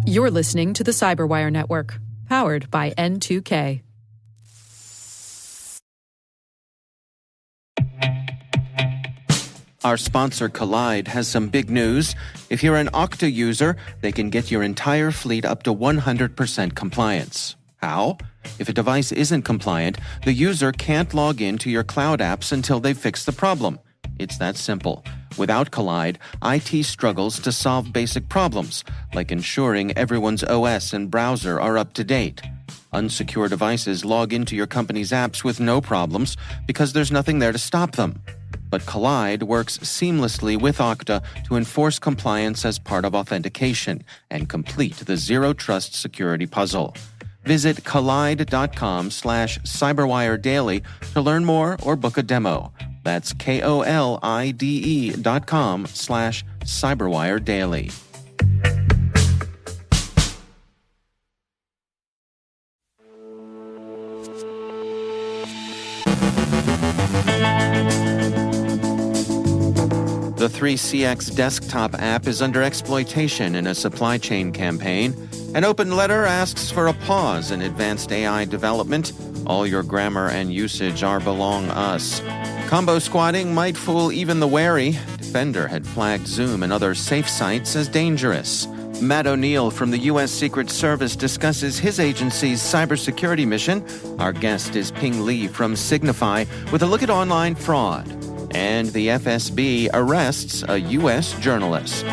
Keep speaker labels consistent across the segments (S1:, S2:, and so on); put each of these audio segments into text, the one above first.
S1: You're listening to the CyberWire Network, powered by N2K.
S2: Our sponsor, Collide, has some big news. If you're an Okta user, they can get your entire fleet up to 100% compliance. How? If a device isn't compliant, the user can't log into your cloud apps until they fix the problem. It's that simple. Without Collide, IT struggles to solve basic problems, like ensuring everyone's OS and browser are up to date. Unsecure devices log into your company's apps with no problems because there's nothing there to stop them. But Collide works seamlessly with Okta to enforce compliance as part of authentication and complete the Zero Trust security puzzle. Visit collide.com/CyberWire Daily to learn more or book a demo. That's KOLIDE.com/CyberWire Daily. The 3CX desktop app is under exploitation in a supply chain campaign. An open letter asks for a pause in advanced AI development. All your grammar and usage are belong us. Combosquatting might fool even the wary. Defender had flagged Zoom and other safe sites as dangerous. Matt O'Neill from the U.S. Secret Service discusses his agency's cybersecurity mission. Our guest is Ping Li from Signify with a look at online fraud. And the FSB arrests a U.S. journalist.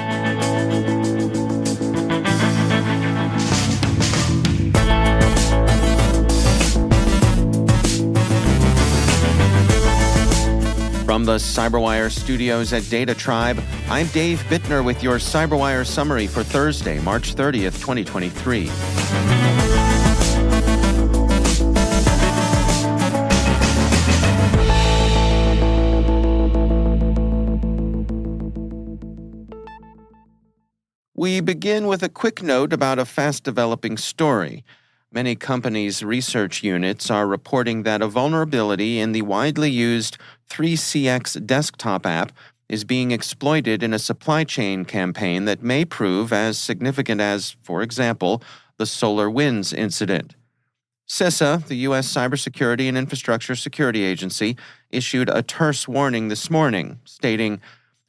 S2: From the CyberWire studios at Data Tribe, I'm Dave Bittner with your CyberWire summary for Thursday, March 30th, 2023. We begin with a quick note about a fast-developing story. Many companies' research units are reporting that a vulnerability in the widely used 3CX desktop app is being exploited in a supply chain campaign that may prove as significant as, for example, the SolarWinds incident. CISA, the U.S. Cybersecurity and Infrastructure Security Agency, issued a terse warning this morning, stating,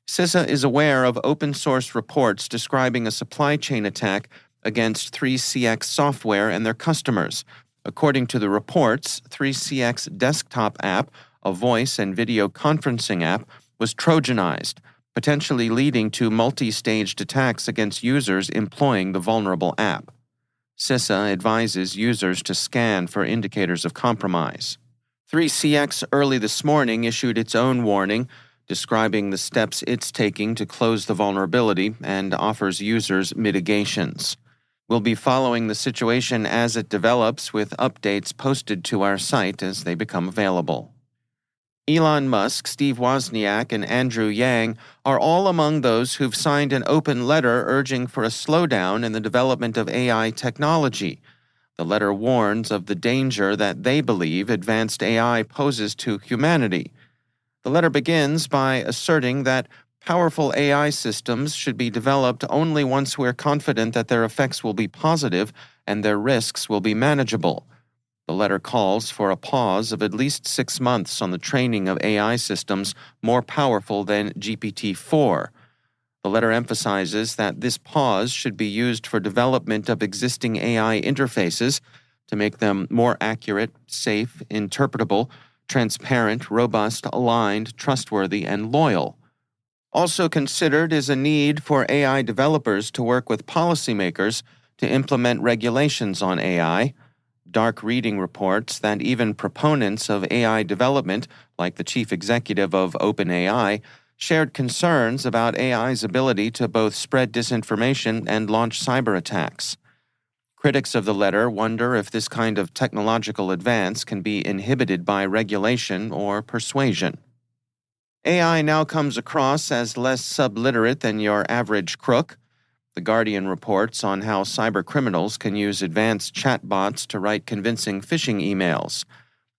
S2: CISA is aware of open-source reports describing a supply chain attack against 3CX software and their customers. According to the reports, 3CX desktop app, a voice and video conferencing app, was Trojanized, potentially leading to multi-staged attacks against users employing the vulnerable app. CISA advises users to scan for indicators of compromise. 3CX early this morning issued its own warning, describing the steps it's taking to close the vulnerability and offers users mitigations. We'll be following the situation as it develops with updates posted to our site as they become available. Elon Musk, Steve Wozniak, and Andrew Yang are all among those who've signed an open letter urging for a slowdown in the development of AI technology. The letter warns of the danger that they believe advanced AI poses to humanity. The letter begins by asserting that powerful AI systems should be developed only once we're confident that their effects will be positive and their risks will be manageable. The letter calls for a pause of at least 6 months on the training of AI systems more powerful than GPT-4. The letter emphasizes that this pause should be used for development of existing AI interfaces to make them more accurate, safe, interpretable, transparent, robust, aligned, trustworthy, and loyal. Also considered is a need for AI developers to work with policymakers to implement regulations on AI. Dark reading reports that even proponents of AI development, like the chief executive of OpenAI, shared concerns about AI's ability to both spread disinformation and launch cyber attacks. Critics of the letter wonder if this kind of technological advance can be inhibited by regulation or persuasion. AI now comes across as less subliterate than your average crook. The Guardian reports on how cybercriminals can use advanced chatbots to write convincing phishing emails.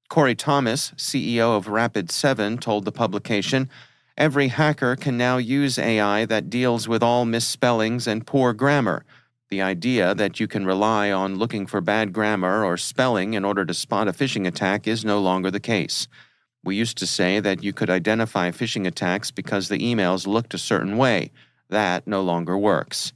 S2: Corey Thomas, CEO of Rapid7, told the publication, Every hacker can now use AI that deals with all misspellings and poor grammar. The idea that you can rely on looking for bad grammar or spelling in order to spot a phishing attack is no longer the case. We used to say that you could identify phishing attacks because the emails looked a certain way. That no longer works.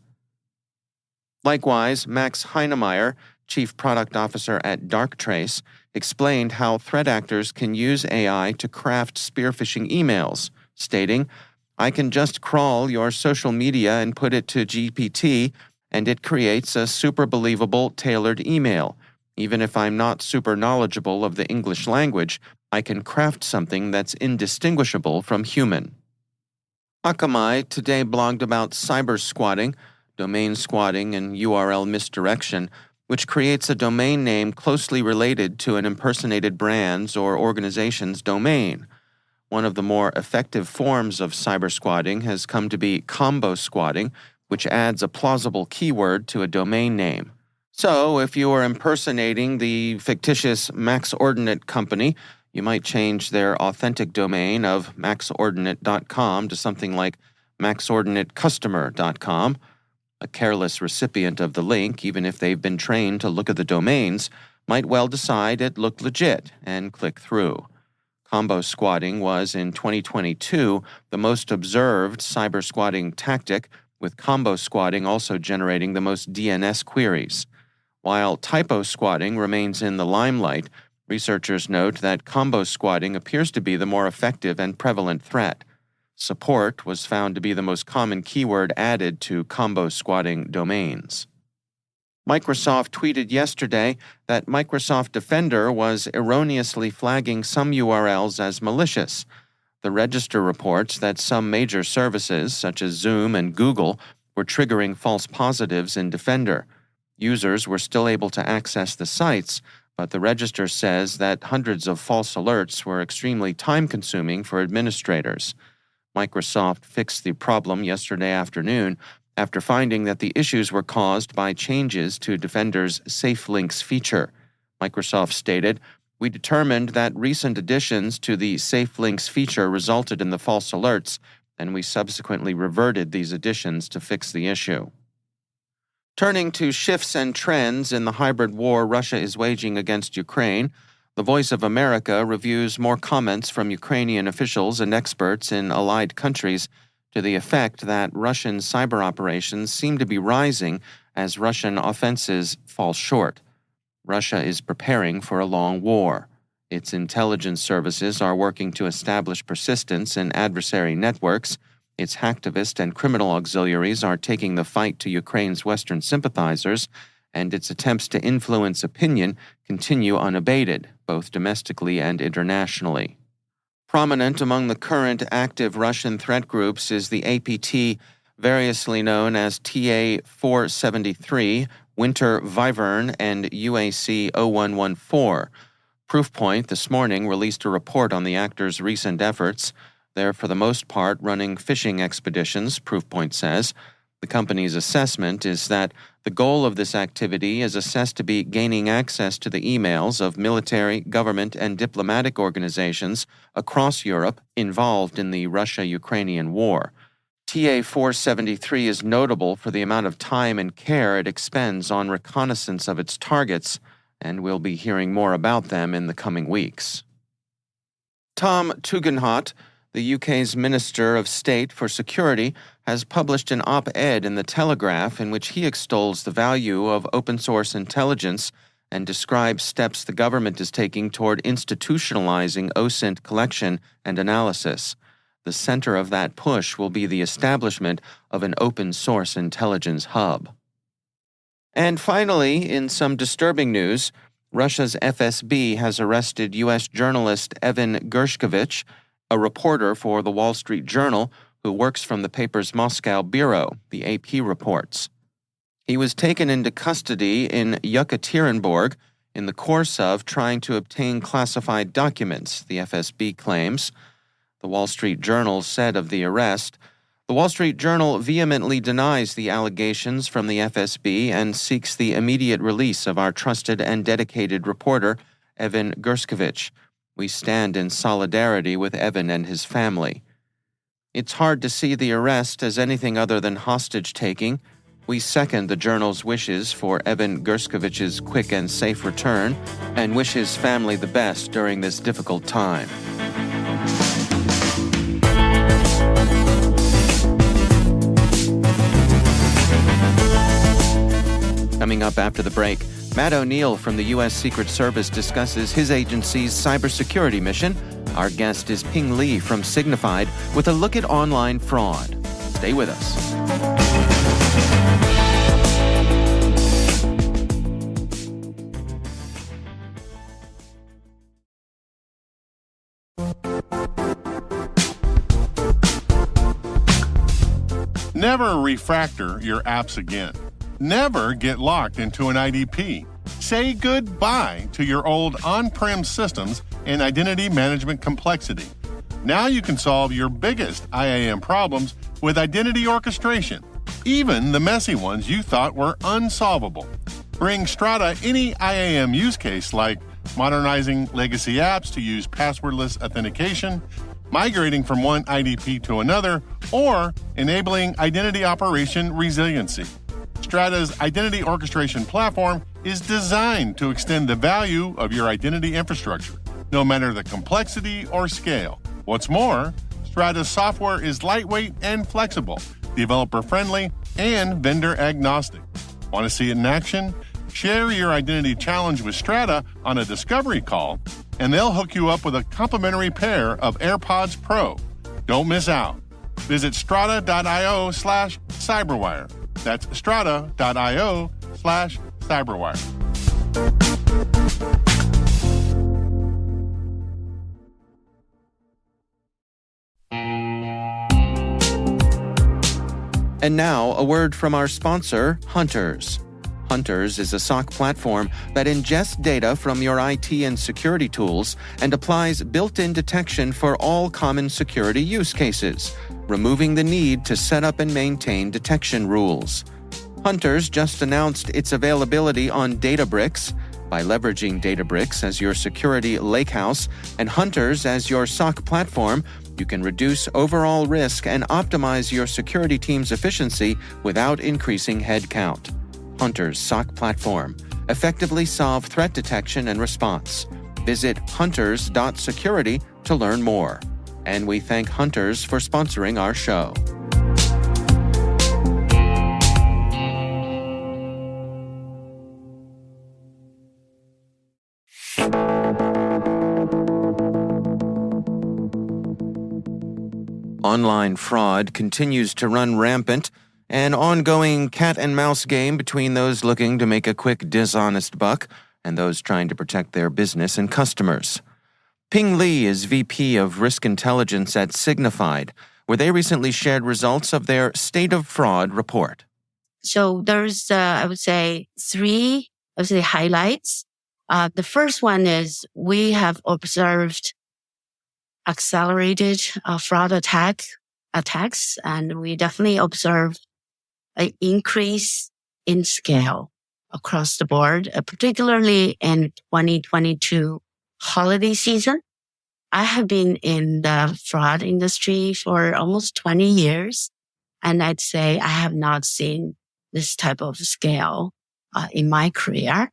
S2: Likewise, Max Heinemeyer, Chief Product Officer at Darktrace, explained how threat actors can use AI to craft spear phishing emails, stating, "I can just crawl your social media and put it to GPT, and it creates a super believable, tailored email. Even if I'm not super knowledgeable of the English language, I can craft something that's indistinguishable from human." Akamai today blogged about cybersquatting, domain squatting, and URL misdirection, which creates a domain name closely related to an impersonated brand's or organization's domain. One of the more effective forms of cybersquatting has come to be Combosquatting, which adds a plausible keyword to a domain name. So, if you are impersonating the fictitious Max Ordinate company, you might change their authentic domain of maxordinate.com to something like maxordinatecustomer.com. A careless recipient of the link, even if they've been trained to look at the domains, might well decide it looked legit and click through. Combosquatting was, in 2022, the most observed cybersquatting tactic, with Combosquatting also generating the most DNS queries. While typosquatting remains in the limelight, researchers note that Combosquatting appears to be the more effective and prevalent threat. Support was found to be the most common keyword added to Combosquatting domains. Microsoft tweeted yesterday that Microsoft Defender was erroneously flagging some URLs as malicious. The Register reports that some major services, such as Zoom and Google, were triggering false positives in Defender. Users were still able to access the sites, but the Register says that hundreds of false alerts were extremely time-consuming for administrators. Microsoft fixed the problem yesterday afternoon after finding that the issues were caused by changes to Defender's Safe Links feature. Microsoft stated, "We determined that recent additions to the Safe Links feature resulted in the false alerts, and we subsequently reverted these additions to fix the issue." Turning to shifts and trends in the hybrid war Russia is waging against Ukraine, the Voice of America reviews more comments from Ukrainian officials and experts in allied countries to the effect that Russian cyber operations seem to be rising as Russian offenses fall short. Russia is preparing for a long war. Its intelligence services are working to establish persistence in adversary networks. Its hacktivist and criminal auxiliaries are taking the fight to Ukraine's Western sympathizers, and its attempts to influence opinion continue unabated, both domestically and internationally. Prominent among the current active Russian threat groups is the APT, variously known as TA-473, Winter Wyvern, and UAC-0114. Proofpoint this morning released a report on the actors' recent efforts. They're, for the most part, running phishing expeditions, Proofpoint says. The company's assessment is that the goal of this activity is assessed to be gaining access to the emails of military, government, and diplomatic organizations across Europe involved in the Russia-Ukrainian war. TA-473 is notable for the amount of time and care it expends on reconnaissance of its targets, and we'll be hearing more about them in the coming weeks. Tom Tugendhat, the UK's Minister of State for Security, has published an op-ed in The Telegraph in which he extols the value of open-source intelligence and describes steps the government is taking toward institutionalizing OSINT collection and analysis. The center of that push will be the establishment of an open-source intelligence hub. And finally, in some disturbing news, Russia's FSB has arrested U.S. journalist Evan Gershkovich, a reporter for the Wall Street Journal who works from the paper's Moscow bureau, the AP reports. He was taken into custody in Yekaterinburg in the course of trying to obtain classified documents, the FSB claims. The Wall Street Journal said of the arrest, "The Wall Street Journal vehemently denies the allegations from the FSB and seeks the immediate release of our trusted and dedicated reporter, Evan Gershkovich. We stand in solidarity with Evan and his family." It's hard to see the arrest as anything other than hostage-taking. We second the journal's wishes for Evan Gershkovich's quick and safe return and wish his family the best during this difficult time. Coming up after the break, Matt O'Neill from the U.S. Secret Service discusses his agency's cybersecurity mission. Our guest is Ping Li from Signifyd with a look at online fraud. Stay with us.
S3: Never refactor your apps again. Never get locked into an IDP. Say goodbye to your old on-prem systems and identity management complexity. Now you can solve your biggest IAM problems with identity orchestration, even the messy ones you thought were unsolvable. Bring Strata any IAM use case like modernizing legacy apps to use passwordless authentication, migrating from one IDP to another, or enabling identity operation resiliency. Strata's identity orchestration platform is designed to extend the value of your identity infrastructure, no matter the complexity or scale. What's more, Strata's software is lightweight and flexible, developer-friendly, and vendor-agnostic. Want to see it in action? Share your identity challenge with Strata on a discovery call, and they'll hook you up with a complimentary pair of AirPods Pro. Don't miss out. Visit strata.io/cyberwire. That's strata.io/cyberwire.
S2: And now, a word from our sponsor, Hunters. Hunters is a SOC platform that ingests data from your IT and security tools and applies built-in detection for all common security use cases, removing the need to set up and maintain detection rules. Hunters just announced its availability on Databricks. By leveraging Databricks as your security lakehouse and Hunters as your SOC platform, you can reduce overall risk and optimize your security team's efficiency without increasing headcount. Hunters SOC platform. Effectively solve threat detection and response. Visit hunters.security to learn more. And we thank Hunters for sponsoring our show. Online fraud continues to run rampant, an ongoing cat-and-mouse game between those looking to make a quick dishonest buck and those trying to protect their business and customers. Ping Li is VP of Risk Intelligence at Signifyd, where they recently shared results of their State of Fraud report.
S4: So there's, I would say, three highlights. The first one is we have observed accelerated fraud attacks, and we definitely observed an increase in scale across the board, particularly in 2022 holiday season. I have been in the fraud industry for almost 20 years, and I'd say I have not seen this type of scale in my career.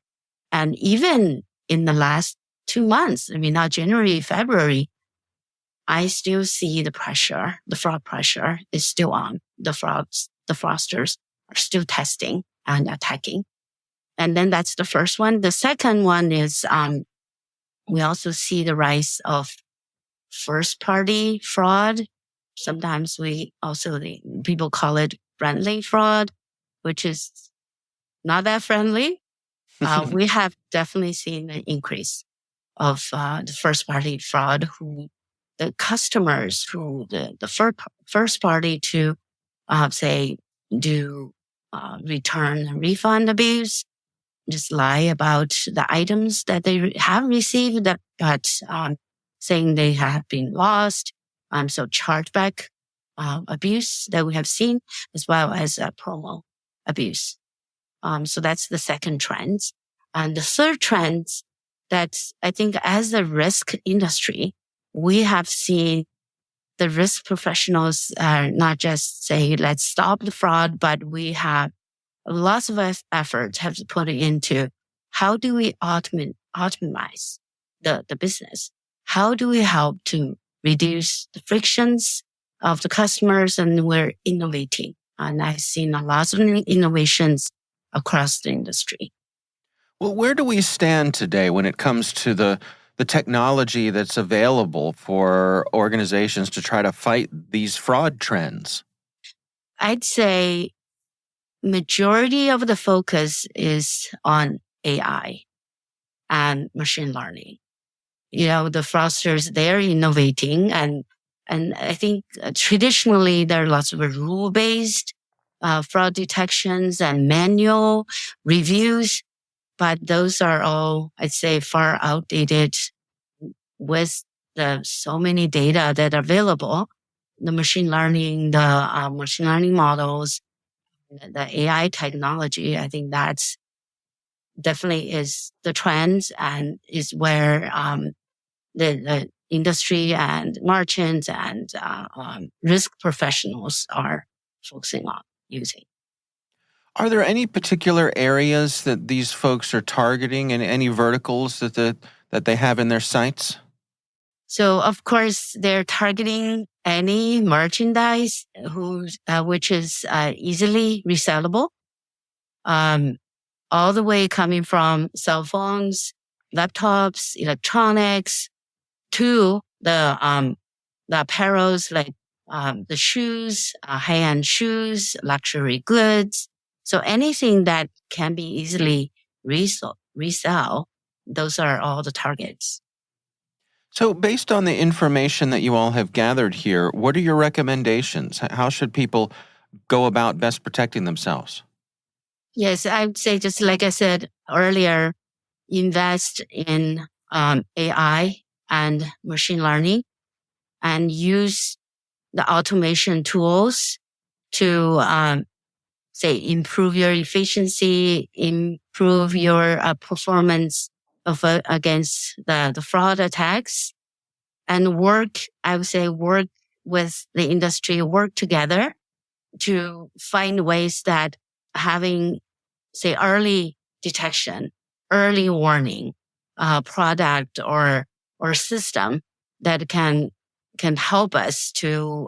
S4: And even in the last 2 months, not January, February, I still see the pressure, the fraud pressure is still on. The fraudsters are still testing and attacking. And then that's the first one. The second one is, we also see the rise of first party fraud. Sometimes people call it friendly fraud, which is not that friendly. We have definitely seen an increase of the first party fraud, the customers who the first party to do return and refund abuse, just lie about the items that they have received, but saying they have been lost. So chargeback abuse that we have seen, as well as promo abuse. So that's the second trend. And the third trend that I think as a risk industry, we have seen the risk professionals are not just say, let's stop the fraud, but we have lots of efforts have to put into how do we optimize the business? How do we help to reduce the frictions of the customers? And we're innovating. And I've seen a lot of innovations across the industry.
S2: Well, where do we stand today when it comes to the technology that's available for organizations to try to fight these fraud trends?
S4: I'd say majority of the focus is on AI and machine learning. The fraudsters, they're innovating and I think traditionally there are lots of rule-based fraud detections and manual reviews, but those are all, I'd say, far outdated with so many data that are available. The machine learning models, the AI technology, I think that's definitely is the trends and is where the industry and merchants and risk professionals are focusing on using.
S2: Are there any particular areas that these folks are targeting and any verticals that they have in their sights?
S4: So, of course, they're targeting any merchandise which is easily resellable, all the way coming from cell phones, laptops, electronics, to the apparels like the shoes, high-end shoes, luxury goods. So anything that can be easily resell, those are all the targets.
S2: So based on the information that you all have gathered here, what are your recommendations? How should people go about best protecting themselves?
S4: Yes, I would say just like I said earlier, invest in AI and machine learning and use the automation tools to improve your efficiency, improve your performance against the fraud attacks, and work with the industry, work together to find ways that having, early detection, early warning, product or system that can help us to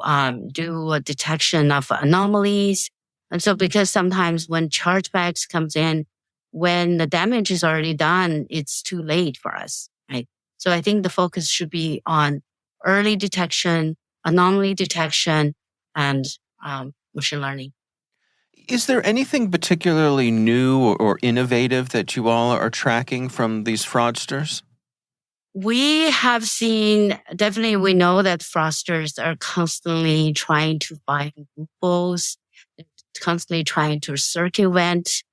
S4: do a detection of anomalies. And so because sometimes when chargebacks comes in, when the damage is already done, it's too late for us, right? So I think the focus should be on early detection, anomaly detection, and machine learning.
S2: Is there anything particularly new or innovative that you all are tracking from these fraudsters?
S4: We have seen, definitely we know that fraudsters are constantly trying to find loopholes, constantly trying to circumvent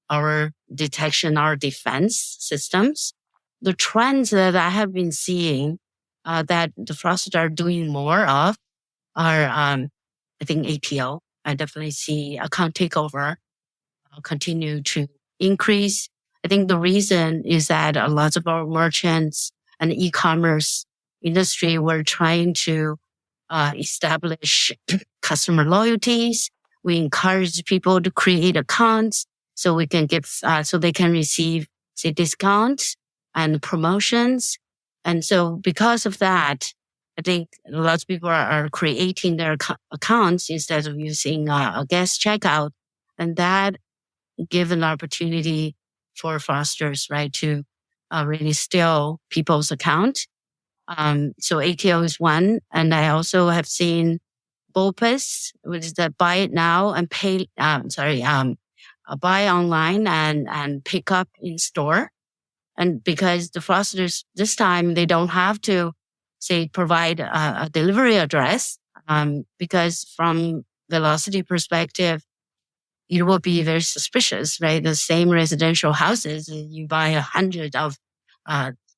S4: our detection, our defense systems. The trends that I have been seeing that the fraudsters are doing more of are, I think, ATO. I definitely see account takeover continue to increase. I think the reason is that a lot of our merchants and e-commerce industry were trying to establish customer loyalties. We encourage people to create accounts so we can so they can receive, discounts and promotions. And so because of that, I think lots of people are creating their accounts instead of using a guest checkout. And that gives an opportunity for fraudsters, right, to really steal people's account. So ATO is one. And I also have seen BOPIS, which is the buy it now and pay, buy online and pick up in store. And because the fraudsters this time, they don't have to provide a delivery address, because from velocity perspective, it will be very suspicious, right? The same residential houses, you buy 100 of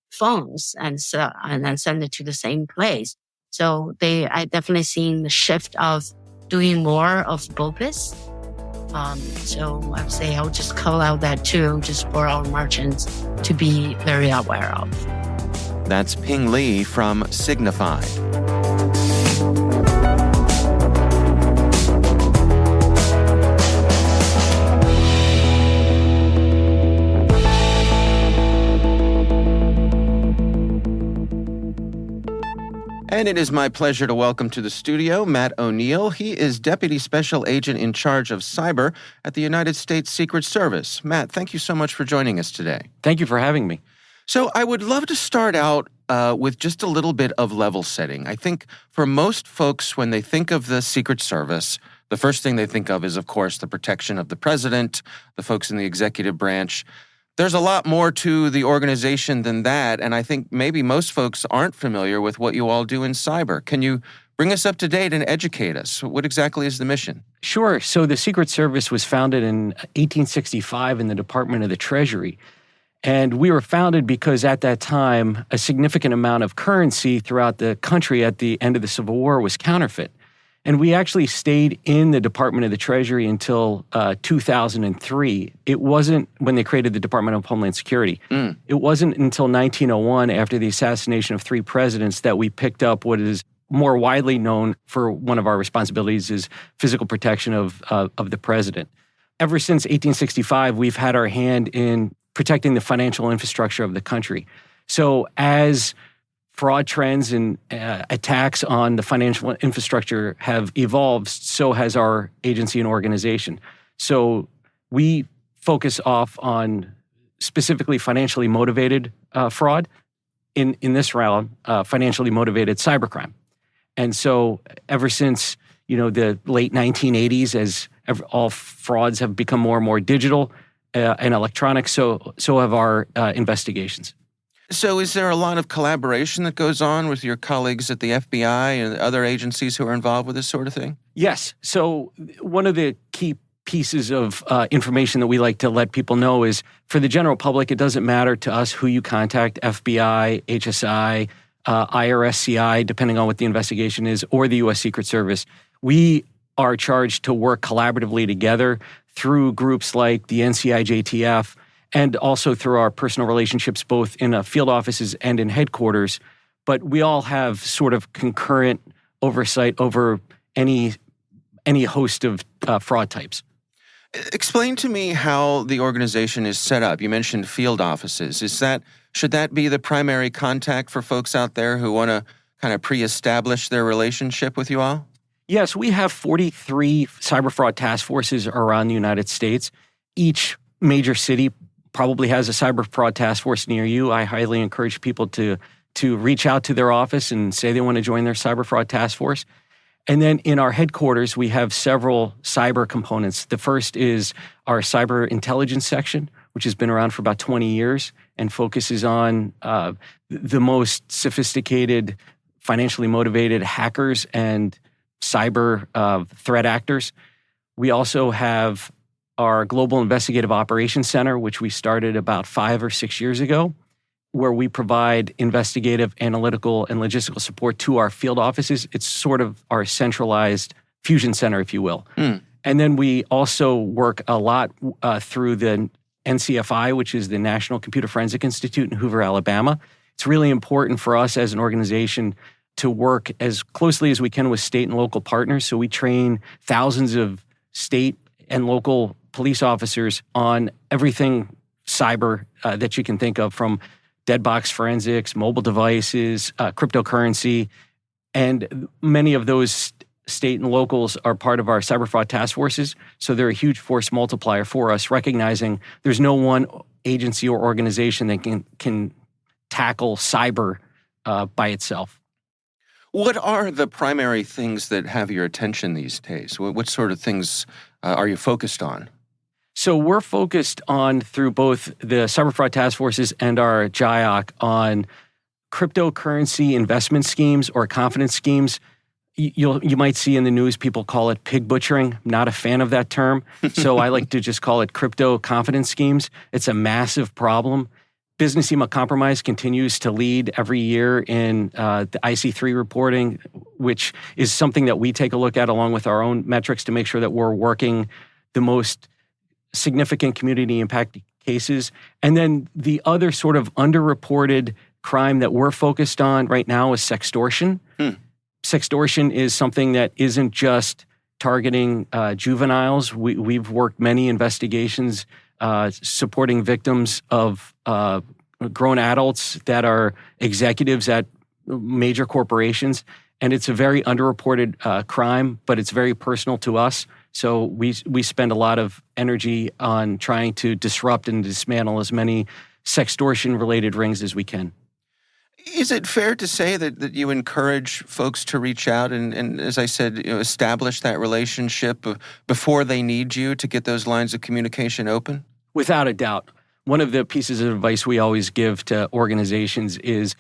S4: phones and then send it to the same place. So I definitely seen the shift of doing more of BOPIS. So I'd say I'll just call out that too, just for our merchants to be very aware of.
S2: That's Ping Li from Signify. And it is my pleasure to welcome to the studio Matt O'Neill. He is Deputy Special Agent in charge of cyber at the United States Secret Service. Matt, thank you so much for joining us today.
S5: Thank you for having me.
S2: So I would love to start out with just a little bit of level setting. I think for most folks, when they think of the Secret Service, the first thing they think of is, of course, the protection of the president, the folks in the executive branch. There's a lot more to the organization than that, and I think maybe most folks aren't familiar with what you all do in cyber. Can you bring us up to date and educate us? What exactly is the mission?
S5: Sure. So the Secret Service was founded in 1865 in the Department of the Treasury. And we were founded because at that time, a significant amount of currency throughout the country at the end of the Civil War was counterfeit. And we actually stayed in the Department of the Treasury until 2003. It wasn't when they created the Department of Homeland Security. It wasn't until 1901, after the assassination of 3 presidents, that we picked up what is more widely known for one of our responsibilities is physical protection of the president. Ever since 1865, we've had our hand in protecting the financial infrastructure of the country. So as fraud trends and attacks on the financial infrastructure have evolved, so has our agency and organization. So we focus off on specifically financially motivated fraud. In this round, financially motivated cybercrime. And so ever since the late 1980s, as all frauds have become more and more digital and electronic, so have our investigations.
S2: So is there a lot of collaboration that goes on with your colleagues at the FBI and other agencies who are involved with this sort of thing?
S5: Yes. So one of the key pieces of information that we like to let people know is, for the general public, it doesn't matter to us who you contact, FBI, HSI, IRSCI, depending on what the investigation is, or the U.S. Secret Service. We are charged to work collaboratively together through groups like the NCIJTF, and also through our personal relationships, both in field offices and in headquarters. But we all have sort of concurrent oversight over any host of fraud types.
S2: Explain to me how the organization is set up. You mentioned field offices. Should that be the primary contact for folks out there who want to kind of pre-establish their relationship with you all?
S5: Yes, we have 43 cyber fraud task forces around the United States. Each major city probably has a cyber fraud task force near you. I highly encourage people to reach out to their office and say they want to join their cyber fraud task force. And then in our headquarters, we have several cyber components. The first is our cyber intelligence section, which has been around for about 20 years and focuses on the most sophisticated, financially motivated hackers and cyber threat actors. We also have our Global Investigative Operations Center, which we started about 5 or 6 years ago, where we provide investigative, analytical, and logistical support to our field offices. It's sort of our centralized fusion center, if you will. And then we also work a lot through the NCFI, which is the National Computer Forensic Institute in Hoover, Alabama. It's really important for us as an organization to work as closely as we can with state and local partners. So we train thousands of state and local police officers on everything cyber that you can think of, from dead box forensics, mobile devices, cryptocurrency. And many of those state and locals are part of our cyber fraud task forces. So they're a huge force multiplier for us, recognizing there's no one agency or organization that can tackle cyber by itself.
S2: What are the primary things that have your attention these days? What sort of things are you focused on?
S5: So we're focused on, through both the cyber fraud task forces and our GIOC, on cryptocurrency investment schemes or confidence schemes. You might see in the news people call it pig butchering. I'm not a fan of that term, so I like to just call it crypto confidence schemes. It's a massive problem. Business email compromise continues to lead every year in the IC3 reporting, which is something that we take a look at along with our own metrics to make sure that we're working the most significant community impact cases. And then the other sort of underreported crime that we're focused on right now is sextortion. Sextortion is something that isn't just targeting juveniles. We've worked many investigations supporting victims of grown adults that are executives at major corporations. And it's a very underreported crime, but it's very personal to us. So we spend a lot of energy on trying to disrupt and dismantle as many sextortion-related rings as we can.
S2: Is it fair to say that you encourage folks to reach out and as I said, establish that relationship before they need you to get those lines of communication open?
S5: Without a doubt. One of the pieces of advice we always give to organizations is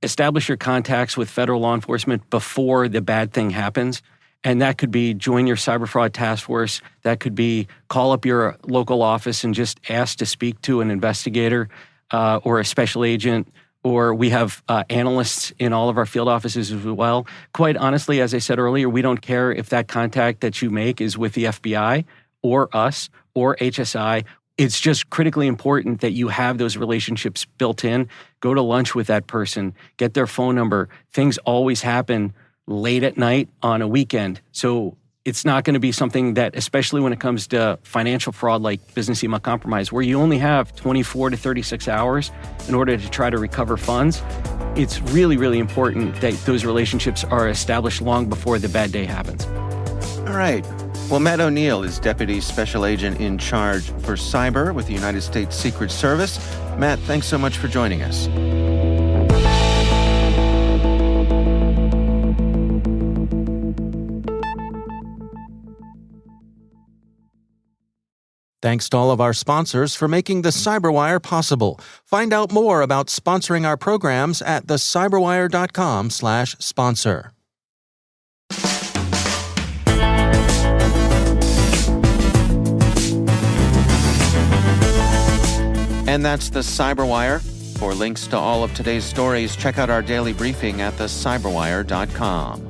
S5: establish your contacts with federal law enforcement before the bad thing happens. And that could be join your cyber fraud task force. That could be call up your local office and just ask to speak to an investigator or a special agent. Or we have analysts in all of our field offices as well. Quite honestly, as I said earlier, we don't care if that contact that you make is with the FBI or us or HSI. It's just critically important that you have those relationships built in. Go to lunch with that person, get their phone number. Things always happen late at night on a weekend. So it's not going to be something that, especially when it comes to financial fraud like business email compromise, where you only have 24 to 36 hours in order to try to recover funds. It's really, really important that those relationships are established long before the bad day happens.
S2: All right. Well, Matt O'Neill is Deputy Special Agent in charge for cyber with the United States Secret Service. Matt, thanks so much for joining us. Thanks to all of our sponsors for making the CyberWire possible. Find out more about sponsoring our programs at thecyberwire.com/sponsor. And that's the CyberWire. For links to all of today's stories, check out our daily briefing at thecyberwire.com.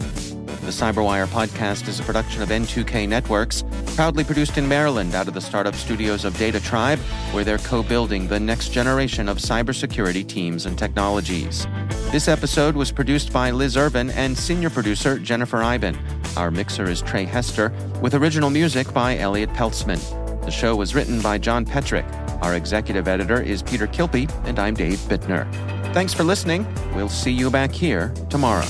S2: The CyberWire podcast is a production of N2K Networks, proudly produced in Maryland out of the startup studios of Data Tribe, where they're co-building the next generation of cybersecurity teams and technologies. This episode was produced by Liz Urban and senior producer Jennifer Iben. Our mixer is Trey Hester, with original music by Elliot Peltzman. The show was written by John Petrick. Our executive editor is Peter Kilpie, and I'm Dave Bittner. Thanks for listening. We'll see you back here tomorrow.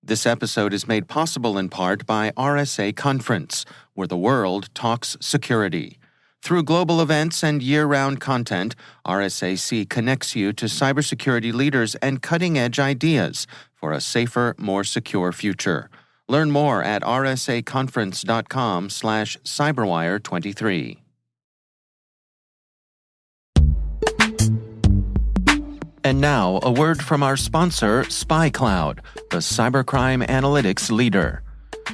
S2: This episode is made possible in part by RSA Conference, where the world talks security. Through global events and year-round content, RSAC connects you to cybersecurity leaders and cutting-edge ideas for a safer, more secure future. Learn more at rsaconference.com/cyberwire23. And now, a word from our sponsor, SpyCloud, the cybercrime analytics leader.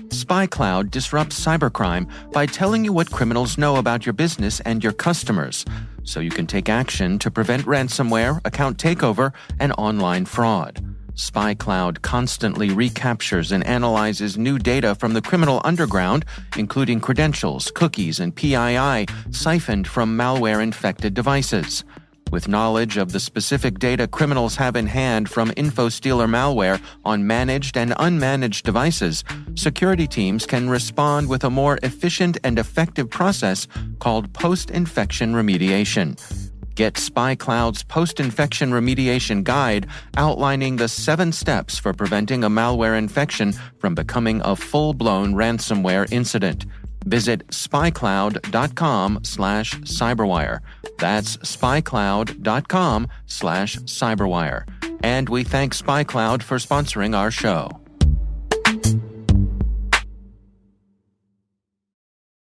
S2: SpyCloud disrupts cybercrime by telling you what criminals know about your business and your customers, so you can take action to prevent ransomware, account takeover, and online fraud. SpyCloud constantly recaptures and analyzes new data from the criminal underground, including credentials, cookies, and PII siphoned from malware-infected devices. With knowledge of the specific data criminals have in hand from InfoStealer malware on managed and unmanaged devices, security teams can respond with a more efficient and effective process called post-infection remediation. Get SpyCloud's post-infection remediation guide outlining the 7 steps for preventing a malware infection from becoming a full-blown ransomware incident. Visit spycloud.com/cyberwire. That's spycloud.com/cyberwire. And we thank SpyCloud for sponsoring our show.